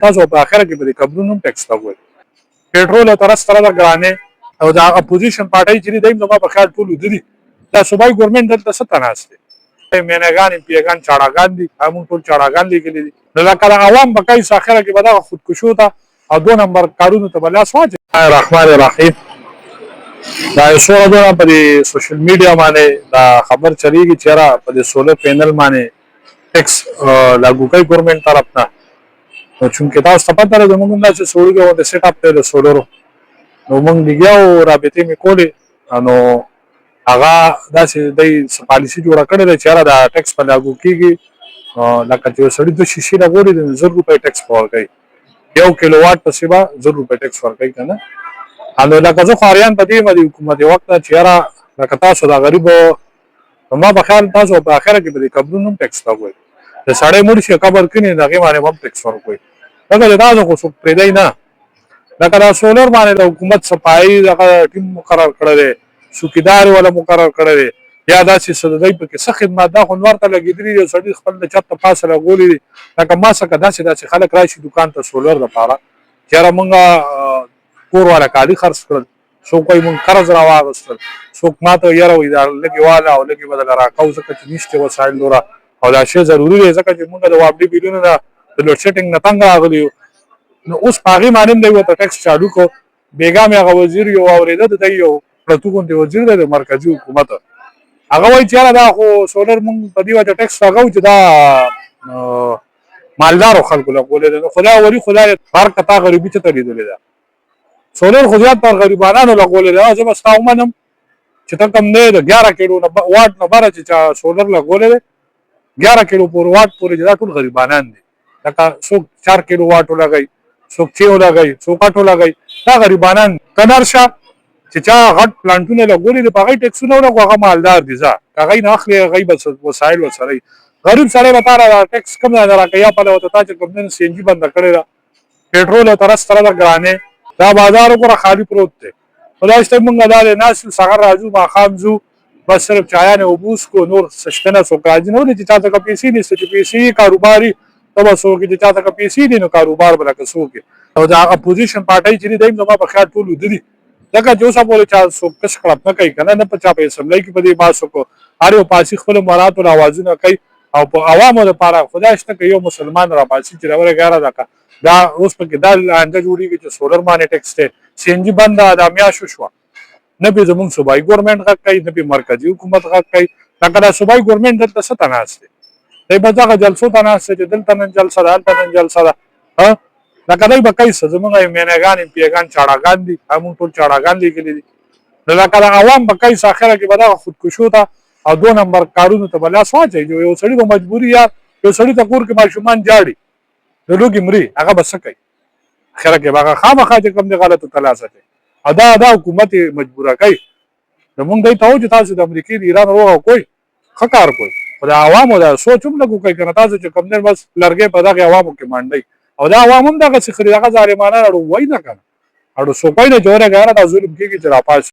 تاسو په اخر کې په قبرونو ټیکس لګوي پېټرول تر سره د ګرانه او د اپوزیشن پارټي چې دیم نو په خیال ټول ودی دا صوبای ګورنمنت دلته ستناسته مینګان پیګان چاړهګان دي همون ټول چاړهګان لیکلي دي نو لکه عوام په کای اخره کې به دا خودکشو ته او 2 نمبر کارونو ته بل اسواج الرحمن الرحیم دا شو غواړم په سوشل میډیا باندې دا خبر چلیږي چې را په سولر پینل باندې ټیکس لاګو کوي ګورنمنت طرف نه نو چونکه تاسو ته پته ده موږ نه چې سولر د سیټ اپ ته سولر نو موږ لګیاو رابطې مې کولې نو هغه داسې د پالیسي جوړه کړې ده چې را دا ټیکس په لاګو کیږي لکه چې سړی د شیشې لګولې د 100 روپۍ ټیکس ورکوي 1 کیلو واټ په سیبا 100 روپۍ ټیکس ورکوي کنه انو لکه زه خاریان په دې باندې حکومت وخت چې را لکه تاسو دا غریب ما په خیال تاسو په اخره کې به قبرونو ټیکس لګوي د سړی مړ شي قبر کینې دغه باندې هم ټیکس ورکوي دا تاسو خو څوک پرې دی نه لکه دا سولر باندې د حکومت صفایي دغه ټیم مقرر کړی دی څوکیدار ولا مقرر کړی دی یا داسې سدای په کې څه خدمات دا خو ورته لګیدلی یو سړی خپل د چت په پاسه لګولې لکه ما څنګه داسې خلک راشي دکان ته سولر لپاره چې مونږه کور والا کالي خرڅ کړل څوک یې مونږ قرض راواغستل څوک ماته یاره وي دا لګي والا او لګي بدل راکاو ځکه چې نشته وسایل لورا او دا شی ضروري دی ځکه چې مونږ د وابډي بیلونو د لوډ سیټینګ نه تنګ راغلی نو اوس پاغي باندې دی وته ټیکس چالو کو بیګام هغه وزیر یو اوریده د یو پرتو کوونتی وزیر د مرکزی حکومت هغه وایي چې دا خو سولر مونږ په دی وجه ټیکس راغو چې دا مالدار خلکو له کولې خدا وری خدای هر کتا غریبي ته لیدلې ده سولر خو زیات پر غریبانو لګولې ده زه بس تاسو منم چې ته کم نه 11 کیلو واټ نه بار چې سولر لګولې 11 کیلو پر واټ پورې دا ټول غریبانان دي لکه څوک 4 کیلو واټ لګای څوک 6 لګای څوک 8 لګای دا غریبانان کنارشه چې چا غټ پلانټونه لګولې په غي ټیکسونه هغه مالدار دي ځا هغه نه اخلي غیب وسایل وسره غریب سره لپاره ټیکس کم نه راکیا په لوته تا چې کوم سی ان جی بند کړی پېټرول تر سره د ګرانه دا بازار وګړه خالی پروت دی خدای ستاسو مونږ دا ناس سحر راځو ما خامزو بس صرف چایانه وبوس کو نور سشتنه سو کاج نه چې تاسو کا پیسې نه چې پیسې کاروباري تبه سو کې چې تاسو کا پیسې دي نو کاروبار بلکې سو کې او دا اپوزیشن پارټي چې دیم نو په خیال ټول ودی دغه جو څه بوله چې سو کس خلک نه کوي کنه نه پچا په سملای کې په دې باسو کو اړو پاسي خپل مراد او आवाजونه کوي او په عوامو لپاره خدای شته یو مسلمان را پاسي چې راوړه غاره دکا دا اوس په کې دا انده جوړیږي چې سولر باندې ټیکس ته سی ان جی بند د میاشو شو نه به زموږ صوبای ګورنمنت غږ کوي نه به مرکزی حکومت غږ کوي لکه دا صوبای ګورنمنت دلته څه تناسته دی به دا جلسو تناسته چې دلته نن جلسه ده هلته نن جلسه ده ها لکه دی به کوي زموږ مینګان پیګان چاړهګان دي همون ټول چاړهګان لیکلي دي نو لکه عوام به کوي اخره کې به دا خودکشو ته او 2 نمبر کارونو ته بل اسواج یو سړی په مجبوری یا یو سړی ته کور کې ماشومان جاړي د لوګي مري هغه بس کوي خره کې هغه خامخا چې کوم دی غلطه تلاسه کوي دا حکومت مجبوره کوي نو موږ دی ته چې تاسو د امریکای د ایران روغه کوئی خکار کوئی خو د عوامو دا سوچوم لګو کوي کنه تاسو چې کوم دی بس لرګي په دغه عوامو کې منډي او دا عوام هم دغه سخري هغه ظالمانه اړو وای نه کنه اړو سو کوئی نه جوړه غاره د ظلم کېږي چې را پاس